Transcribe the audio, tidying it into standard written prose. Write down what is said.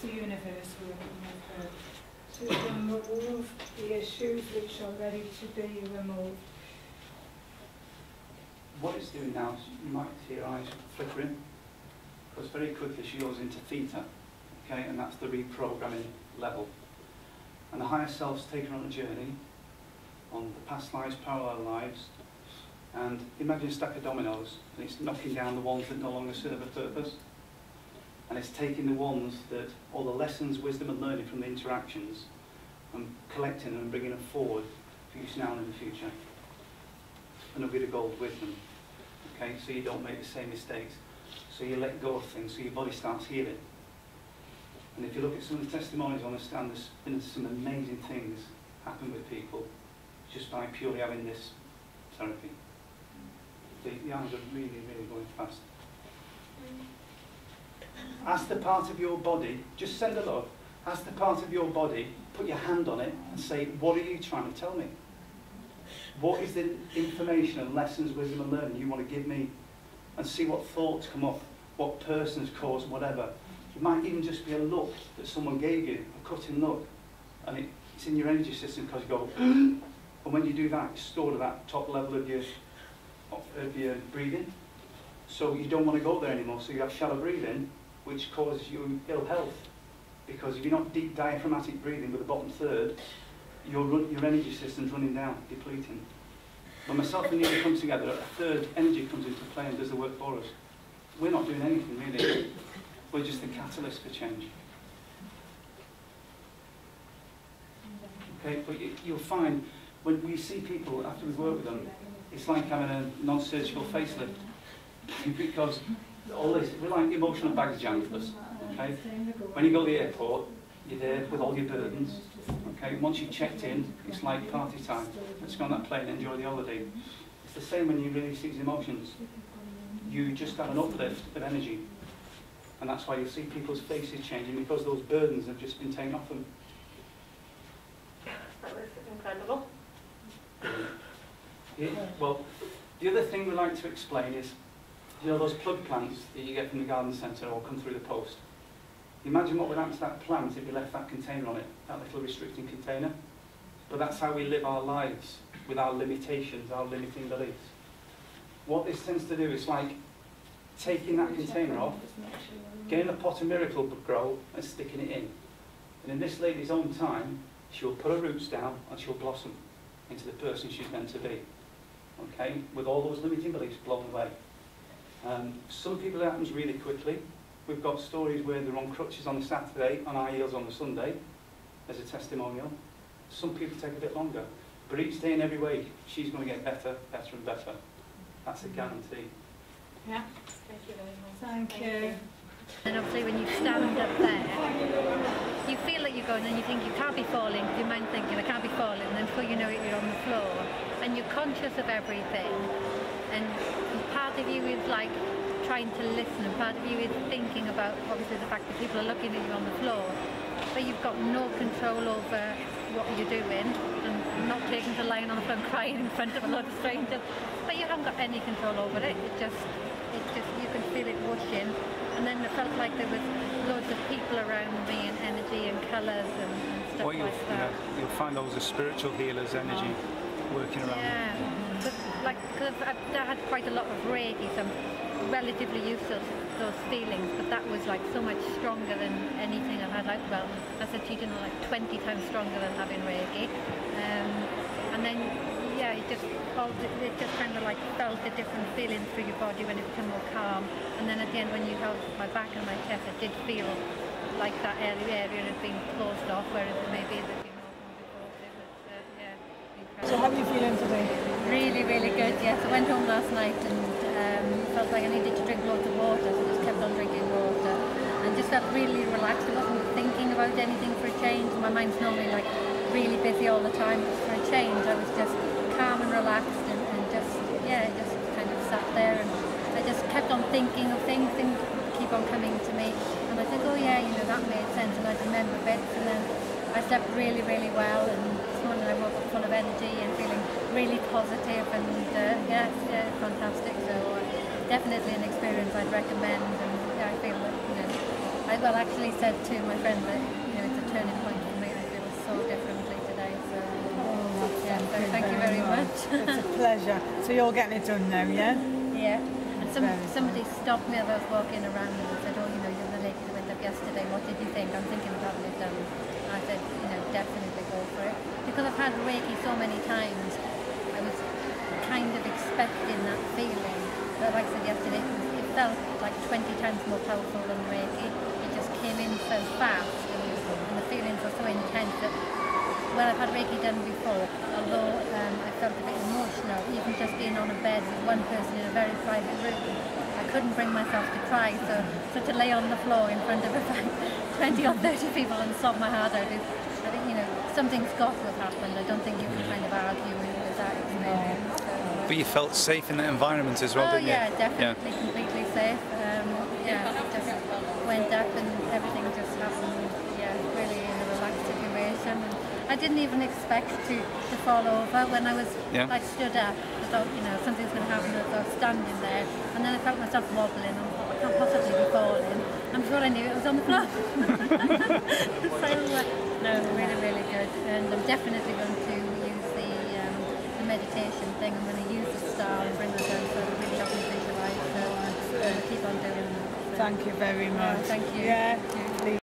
the universe working with her to remove the issues which are ready to be removed. What it's doing now is you might see her eyes flickering, because very quickly she goes into theta, okay, and that's the reprogramming level. And the higher self's taken on a journey on the past lives, parallel lives, and imagine a stack of dominoes, and it's knocking down the ones that no longer serve a purpose. And it's taking the ones that, all the lessons, wisdom and learning from the interactions, and collecting them and bringing them forward for use now and in the future. And it'll be the gold with them. Okay, so you don't make the same mistakes. So you let go of things, so your body starts healing. And if you look at some of the testimonies on the stand, there's been some amazing things happen with people just by purely having this therapy. The arms are really, really going fast. Ask the part of your body, just send a love, ask the part of your body, put your hand on it and say, what are you trying to tell me? What is the information and lessons, wisdom and learning you want to give me? And see what thoughts come up, what persons cause whatever. It might even just be a look that someone gave you, a cutting look, and it's in your energy system because you go, and when you do that, it's stored at that top level of your breathing. So you don't want to go there anymore, so you have shallow breathing, which causes you ill health. Because if you're not deep diaphragmatic breathing with the bottom third, your energy system's running down, depleting. When myself and Nina come together, a third energy comes into play and does the work for us. We're not doing anything really. We're just the catalyst for change. Okay, but you'll find when we see people after we work with them, it's like having a non-surgical facelift. Because all this, we're like emotional baggage handlers. Okay? When you go to the airport, you're there with all your burdens. Okay? Once you've checked in, it's like party time. Let's go on that plane and enjoy the holiday. It's the same when you release these emotions. You just have an uplift of energy. And that's why you'll see people's faces changing, because those burdens have just been taken off them. That was incredible. Yeah, well, the other thing we like to explain is, you know those plug plants that you get from the garden centre or come through the post? Imagine what would happen to that plant if you left that container on it, that little restricting container. But that's how we live our lives, with our limitations, our limiting beliefs. What this tends to do is like taking that container off, getting a pot of miracle grow and sticking it in. And in this lady's own time, she'll put her roots down and she'll blossom into the person she's meant to be. Okay, with all those limiting beliefs blown away. Some people it happens really quickly. We've got stories where they're on crutches on the Saturday, on high heels on the Sunday, as a testimonial. Some people take a bit longer. But each day and every week, she's going to get better, better and better. That's a guarantee. Yeah. Thank you very much. Thank you. And obviously when you stand up there, you feel that you're going and you think you can't be falling, your mind thinking I can't be falling, and then before you know it you're on the floor. And you're conscious of everything. And part of you is like trying to listen, and part of you is thinking about obviously the fact that people are looking at you on the floor, but you've got no control over what you're doing, and not taking to lying on the floor and crying in front of a lot of strangers, but you haven't got any control over it. It just you can feel it whooshing, and then it felt like there was loads of people around me and energy and colours and stuff like that. You'll find those as spiritual healers, energy working around. Yeah, but like because I had quite a lot of REIKI, so I'm relatively used to those feelings, but that was like so much stronger than anything I've had. Like, well, as a teacher, like 20 times stronger than having REIKI. And then, yeah, it just kind of like felt a different feeling through your body when it became more calm. And then at the end, when you held my back and my chest, I did feel like that area had been closed off, whereas maybe it had been open before. It was, yeah, incredible. So how are you feeling today? Really, really good, yes. I went home last night and felt like I needed to drink loads of water, so I just kept on drinking water. And just felt really relaxed. I wasn't thinking about anything for a change. My mind's normally like really busy all the time. But for a change, I was just calm and relaxed and just, yeah, just kind of sat there and I just kept on thinking of things keep on coming to me. And I think, oh yeah, you know, that made sense, and I'd remember bits. And then I slept really, really well, and this morning I woke up full of energy and feeling really positive, and yeah, fantastic. So definitely an experience I'd recommend, and yeah, I feel that, you know, I I actually said to my friend that, you know, it's a turning point for me. I feel so differently today. So, yeah, so thank you very much. It's a pleasure. So you're getting it done now, yeah? Yeah. And somebody stopped me as I was walking around and said, oh, you know, you're the lady that went up yesterday. What did you think? I'm thinking of having it done. And I said, you know, definitely go for it. Because I've had Reiki so many times, I was kind of expecting that feeling. But like I said yesterday, it felt like 20 times more powerful than Reiki. It just came in so fast, and the feelings were so intense that when I've had Reiki done before, although I felt a bit emotional, even just being on a bed with one person in a very private room, I couldn't bring myself to cry. So to lay on the floor in front of about 20 or 30 people and sob my heart out, I think, you know, something's got to have happened. I don't think you can kind of argue with that experience. But you felt safe in that environment as well, didn't you? Yeah, definitely, completely safe. Yeah, just went up and everything just happened, yeah, really in a relaxed situation. And I didn't even expect to fall over when I was like stood up. I thought, you know, something's going to happen as I was standing there. And then I felt myself wobbling. I thought, I can't possibly be falling. I'm sure I knew it was on the floor. So, no, really, really good. And I'm definitely going to use the meditation thing. I'm going to use the star and bring that down so it really helps me visualise. So keep on doing that. So. Thank you very much. Thank you. Yeah. Thank you.